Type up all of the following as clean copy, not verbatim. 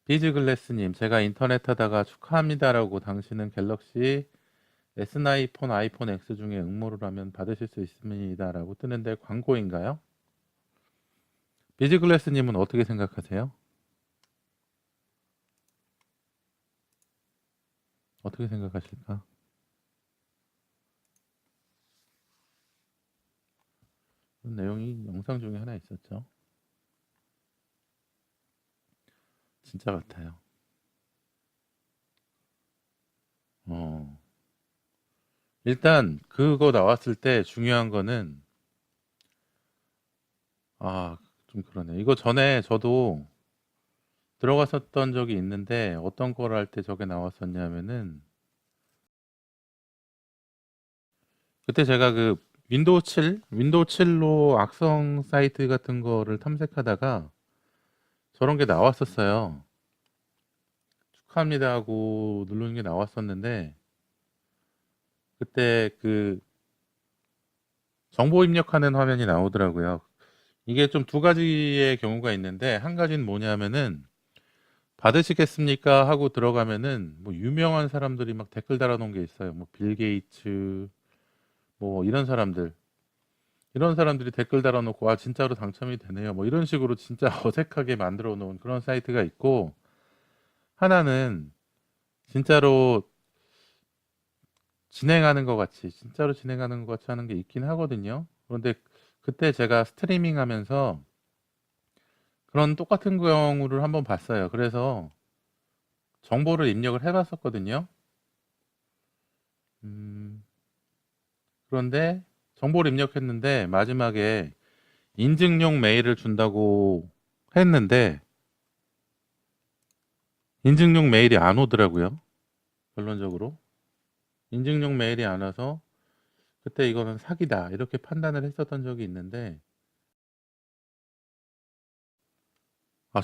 비즈글래스님, 제가 인터넷 하다가 축하합니다라고 당신은 갤럭시 S9 폰 아이폰 X 중에 응모를 하면 받으실 수 있습니다라고 뜨는데 광고인가요? 비즈글래스님은 어떻게 생각하세요? 어떻게 생각하실까? 그런 내용이 영상 중에 하나 있었죠. 진짜 같아요. 어. 일단 그거 나왔을 때 중요한 거는 좀 그러네. 이거 전에 저도 들어갔었던 적이 있는데 어떤 걸 할 때 저게 나왔었냐면은 그때 제가 그 윈도우 7로 악성 사이트 같은 거를 탐색하다가 저런 게 나왔었어요. 축하합니다 하고 누르는 게 나왔었는데 그때 그 정보 입력하는 화면이 나오더라고요. 이게 좀 두 가지의 경우가 있는데 한 가지는 뭐냐면은 받으시겠습니까 하고 들어가면은 뭐 유명한 사람들이 막 댓글 달아놓은 게 있어요. 뭐 빌 게이츠 뭐 이런 사람들이 댓글 달아놓고 진짜로 당첨이 되네요. 뭐 이런 식으로 진짜 어색하게 만들어 놓은 그런 사이트가 있고 하나는 진짜로 진짜로 진행하는 것 같이 하는 게 있긴 하거든요. 그런데 그때 제가 스트리밍 하면서 그런 똑같은 경우를 한번 봤어요. 그래서 정보를 입력을 해봤었거든요. 음, 그런데 정보를 입력했는데 마지막에 인증용 메일을 준다고 했는데 인증용 메일이 안 오더라고요. 결론적으로. 인증용 메일이 안 와서 그때 이거는 사기다 이렇게 판단을 했었던 적이 있는데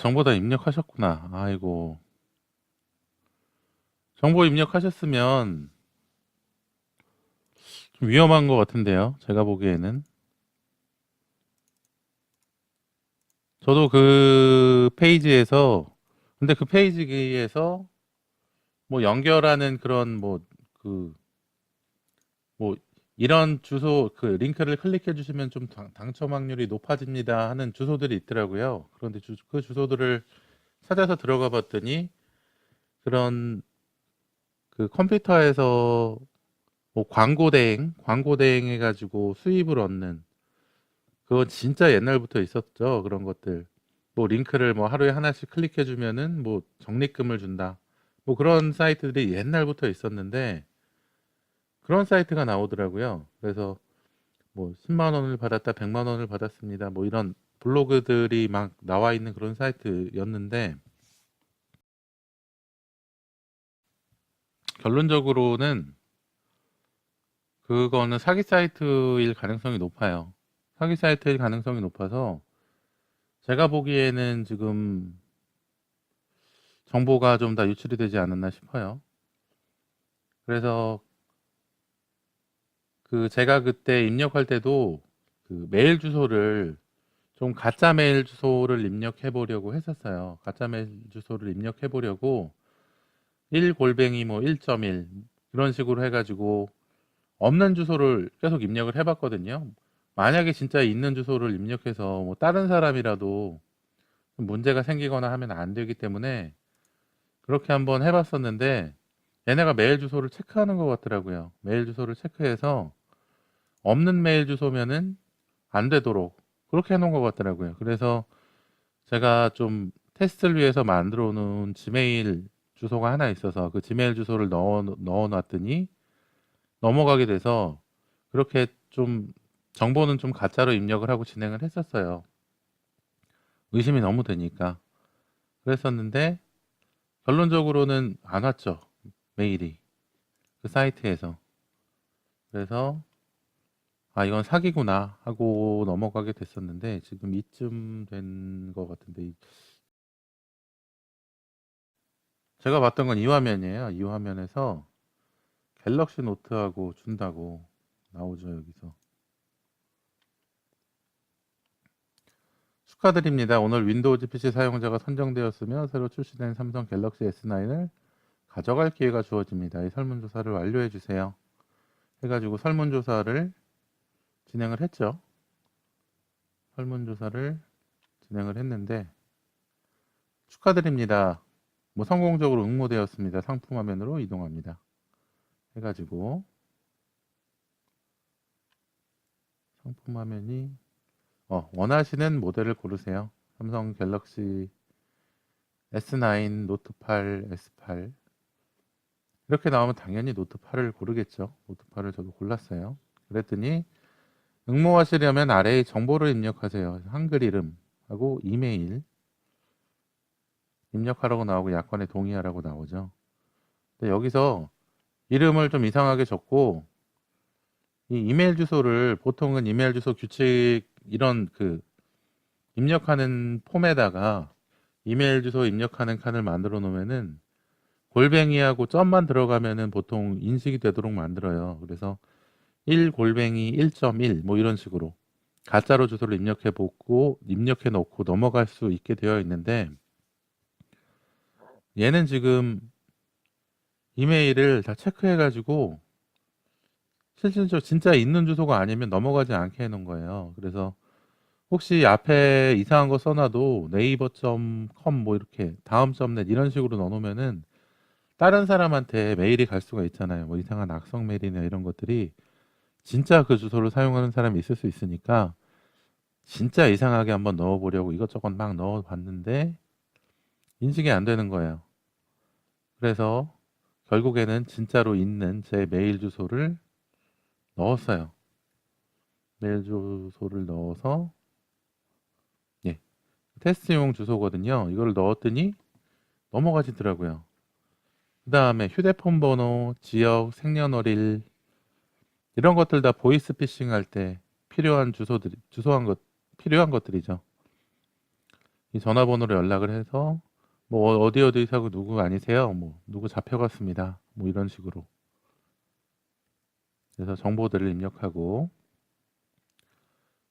정보 다 입력하셨구나. 아이고. 정보 입력하셨으면 좀 위험한 것 같은데요. 제가 보기에는. 저도 그 페이지에서 근데 그 페이지에서 뭐 연결하는 그런 그 뭐 이런 주소 그 링크를 클릭해 주시면 좀 당첨 확률이 높아집니다 하는 주소들이 있더라고요. 그런데 그 주소들을 찾아서 들어가 봤더니 그런 그 컴퓨터에서 뭐 광고 대행 해가지고 수입을 얻는 그건 진짜 옛날부터 있었죠. 그런 것들. 뭐 링크를 뭐 하루에 하나씩 클릭해 주면은 뭐 적립금을 준다. 뭐 그런 사이트들이 옛날부터 있었는데 그런 사이트가 나오더라고요. 그래서 뭐 10만 원을 받았다, 100만 원을 받았습니다. 뭐 이런 블로그들이 막 나와 있는 그런 사이트였는데 결론적으로는 그거는 사기 사이트일 가능성이 높아요. 사기 사이트일 가능성이 높아서 제가 보기에는 지금 정보가 좀 다 유출이 되지 않았나 싶어요. 그래서 그 제가 그때 입력할 때도 그 메일 주소를 좀 가짜 메일 주소를 입력해 보려고 했었어요. 가짜 메일 주소를 입력해 보려고 1골뱅이 뭐 1.1 이런 식으로 해가지고 없는 주소를 계속 입력을 해봤거든요. 만약에 진짜 있는 주소를 입력해서 뭐 다른 사람이라도 문제가 생기거나 하면 안 되기 때문에 그렇게 한번 해봤었는데 얘네가 메일 주소를 체크하는 것 같더라고요. 메일 주소를 체크해서 없는 메일 주소면은 안 되도록 그렇게 해놓은 것 같더라고요. 그래서 제가 좀 테스트를 위해서 만들어 놓은 지메일 주소가 하나 있어서 그 지메일 주소를 넣어 놨더니 넘어가게 돼서 그렇게 좀 정보는 좀 가짜로 입력을 하고 진행을 했었어요. 의심이 너무 되니까. 그랬었는데 결론적으로는 안 왔죠. 메일이. 그 사이트에서. 그래서 이건 사기구나 하고 넘어가게 됐었는데 지금 이쯤 된 것 같은데 제가 봤던 건 이 화면이에요. 이 화면에서 갤럭시 노트하고 준다고 나오죠. 여기서 축하드립니다. 오늘 윈도우즈 PC 사용자가 선정되었으며 새로 출시된 삼성 갤럭시 S9을 가져갈 기회가 주어집니다. 이 설문조사를 완료해 주세요. 해가지고 설문조사를 진행을 했죠. 설문조사를 진행을 했는데 축하드립니다. 뭐 성공적으로 응모되었습니다. 상품 화면으로 이동합니다. 해가지고 상품 화면이 원하시는 모델을 고르세요. 삼성 갤럭시 S9, 노트 8, S8 이렇게 나오면 당연히 노트 8을 고르겠죠. 노트 8을 저도 골랐어요. 그랬더니 응모하시려면 아래의 정보를 입력하세요. 한글 이름하고 이메일 입력하라고 나오고 약관에 동의하라고 나오죠. 근데 여기서 이름을 좀 이상하게 적고 이 이메일 주소를 보통은 이메일 주소 규칙 이런 그 입력하는 폼에다가 이메일 주소 입력하는 칸을 만들어 놓으면은 골뱅이하고 점만 들어가면은 보통 인식이 되도록 만들어요. 그래서 1골뱅이 1.1 뭐 이런 식으로 가짜로 주소를 입력해 놓고 넘어갈 수 있게 되어 있는데 얘는 지금 이메일을 다 체크해 가지고 실질적으로 진짜 있는 주소가 아니면 넘어가지 않게 해 놓은 거예요. 그래서 혹시 앞에 이상한 거 써놔도 네이버.com 뭐 이렇게 다음.net 이런 식으로 넣어놓으면은 다른 사람한테 메일이 갈 수가 있잖아요. 뭐 이상한 악성 메일이나 이런 것들이 진짜 그 주소를 사용하는 사람이 있을 수 있으니까 진짜 이상하게 한번 넣어보려고 이것저것 막 넣어봤는데 인식이 안 되는 거예요. 그래서 결국에는 진짜로 있는 제 메일 주소를 넣었어요. 메일 주소를 넣어서 예, 테스트용 주소거든요. 이걸 넣었더니 넘어가지더라고요. 그 다음에 휴대폰 번호, 지역, 생년월일 이런 것들 다 보이스 피싱 할 때 필요한 필요한 것들이죠. 이 전화번호로 연락을 해서 뭐 어디 사고 누구 아니세요? 뭐 누구 잡혀갔습니다. 뭐 이런 식으로. 그래서 정보들을 입력하고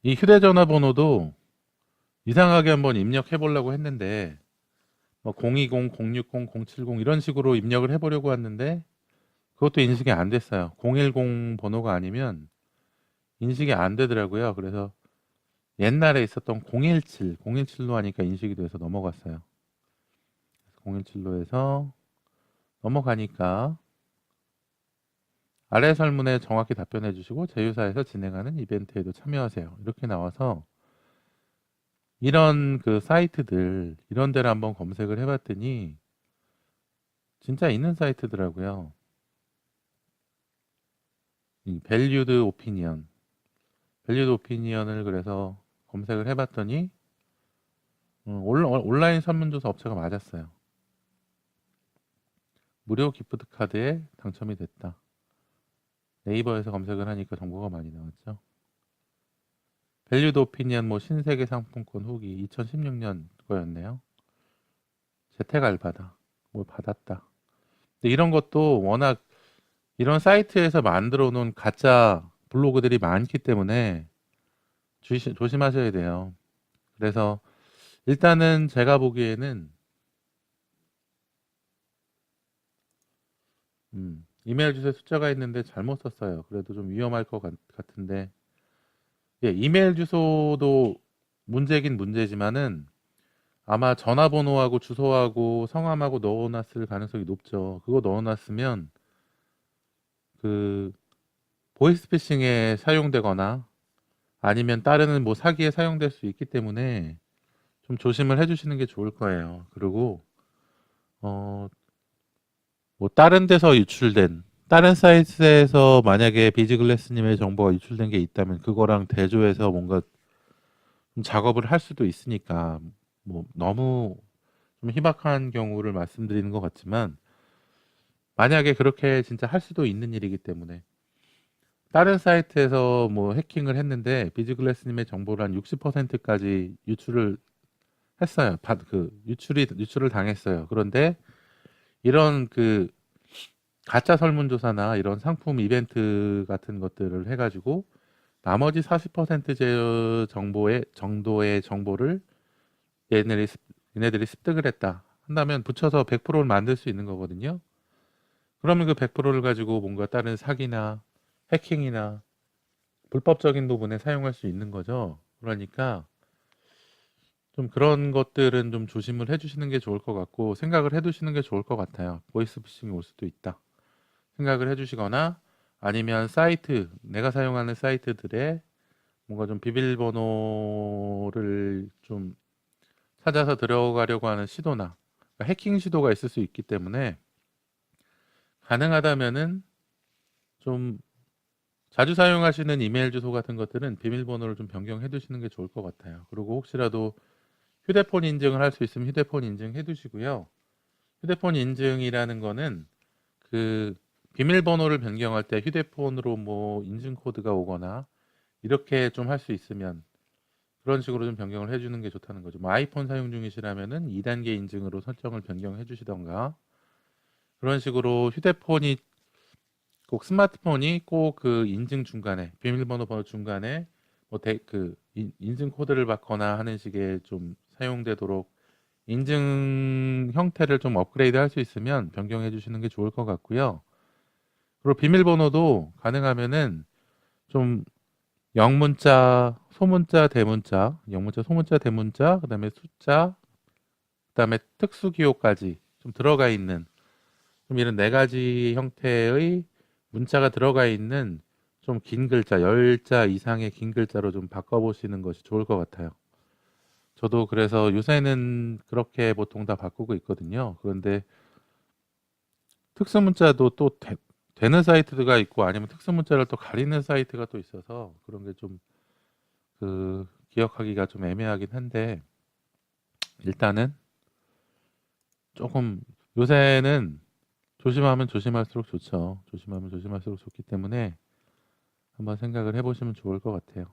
이 휴대전화 번호도 이상하게 한번 입력해 보려고 했는데 뭐 020, 060, 070 이런 식으로 입력을 해보려고 했는데 그것도 인식이 안 됐어요. 010 번호가 아니면 인식이 안 되더라고요. 그래서 옛날에 있었던 017로 하니까 인식이 돼서 넘어갔어요. 017로 해서 넘어가니까 아래 설문에 정확히 답변해 주시고 제휴사에서 진행하는 이벤트에도 참여하세요. 이렇게 나와서 이런 그 사이트들 이런 데를 한번 검색을 해봤더니 진짜 있는 사이트더라고요. 이 밸류드 오피니언을 그래서 검색을 해봤더니 온라인 설문조사 업체가 맞았어요. 무료 기프트 카드에 당첨이 됐다. 네이버에서 검색을 하니까 정보가 많이 나왔죠. 밸류드 오피니언 뭐 신세계 상품권 후기 2016년 거였네요. 재택 알바다. 뭘 받았다. 근데 이런 것도 워낙 이런 사이트에서 만들어 놓은 가짜 블로그들이 많기 때문에 조심하셔야 돼요. 그래서 일단은 제가 보기에는 이메일 주소에 숫자가 있는데 잘못 썼어요. 그래도 좀 위험할 것 같은데 예, 이메일 주소도 문제긴 문제지만은 아마 전화번호하고 주소하고 성함하고 넣어놨을 가능성이 높죠. 그거 넣어놨으면 그 보이스피싱에 사용되거나 아니면 다른 뭐 사기에 사용될 수 있기 때문에 좀 조심을 해주시는 게 좋을 거예요. 그리고 뭐 다른 데서 유출된 다른 사이트에서 만약에 비즈글래스님의 정보가 유출된 게 있다면 그거랑 대조해서 뭔가 좀 작업을 할 수도 있으니까 뭐 너무 좀 희박한 경우를 말씀드리는 것 같지만 만약에 그렇게 진짜 할 수도 있는 일이기 때문에 다른 사이트에서 뭐 해킹을 했는데 비즈글래스님의 정보를 한 60%까지 유출을 했어요. 유출을 당했어요. 그런데 이런 그 가짜 설문조사나 이런 상품 이벤트 같은 것들을 해가지고 나머지 40% 정도의 정보를 얘네들이 습득을 했다 한다면 붙여서 100%를 만들 수 있는 거거든요. 그러면 그 100%를 가지고 뭔가 다른 사기나 해킹이나 불법적인 부분에 사용할 수 있는 거죠. 그러니까 좀 그런 것들은 좀 조심을 해주시는 게 좋을 것 같고 생각을 해두시는 게 좋을 것 같아요. 보이스피싱이 올 수도 있다 생각을 해주시거나 아니면 사이트, 내가 사용하는 사이트들에 뭔가 좀 비밀번호를 좀 찾아서 들어가려고 하는 시도나 그러니까 해킹 시도가 있을 수 있기 때문에 가능하다면은 좀 자주 사용하시는 이메일 주소 같은 것들은 비밀번호를 좀 변경해 두시는 게 좋을 것 같아요. 그리고 혹시라도 휴대폰 인증을 할 수 있으면 휴대폰 인증해 두시고요. 휴대폰 인증이라는 거는 그 비밀번호를 변경할 때 휴대폰으로 뭐 인증 코드가 오거나 이렇게 좀 할 수 있으면 그런 식으로 좀 변경을 해주는 게 좋다는 거죠. 뭐 아이폰 사용 중이시라면은 2단계 인증으로 설정을 변경해 주시던가 그런 식으로 휴대폰이 꼭 스마트폰이 꼭 그 인증 중간에 비밀번호 번호 중간에 뭐 인증 코드를 받거나 하는 식의 좀 사용되도록 인증 형태를 좀 업그레이드 할 수 있으면 변경해 주시는 게 좋을 것 같고요. 그리고 비밀번호도 가능하면은 좀 영문자, 소문자, 대문자, 영문자, 소문자, 대문자, 그다음에 숫자, 그다음에 특수 기호까지 좀 들어가 있는 좀 이런 4가지 형태의 문자가 들어가 있는 좀 긴 글자, 10자 이상의 긴 글자로 좀 바꿔보시는 것이 좋을 것 같아요. 저도 그래서 요새는 그렇게 보통 다 바꾸고 있거든요. 그런데 특수 문자도 또 되는 사이트가 있고 아니면 특수 문자를 또 가리는 사이트가 또 있어서 그런 게 좀 기억하기가 좀 애매하긴 한데 일단은 조금 요새는 조심하면 조심할수록 좋죠. 조심하면 조심할수록 좋기 때문에 한번 생각을 해보시면 좋을 것 같아요.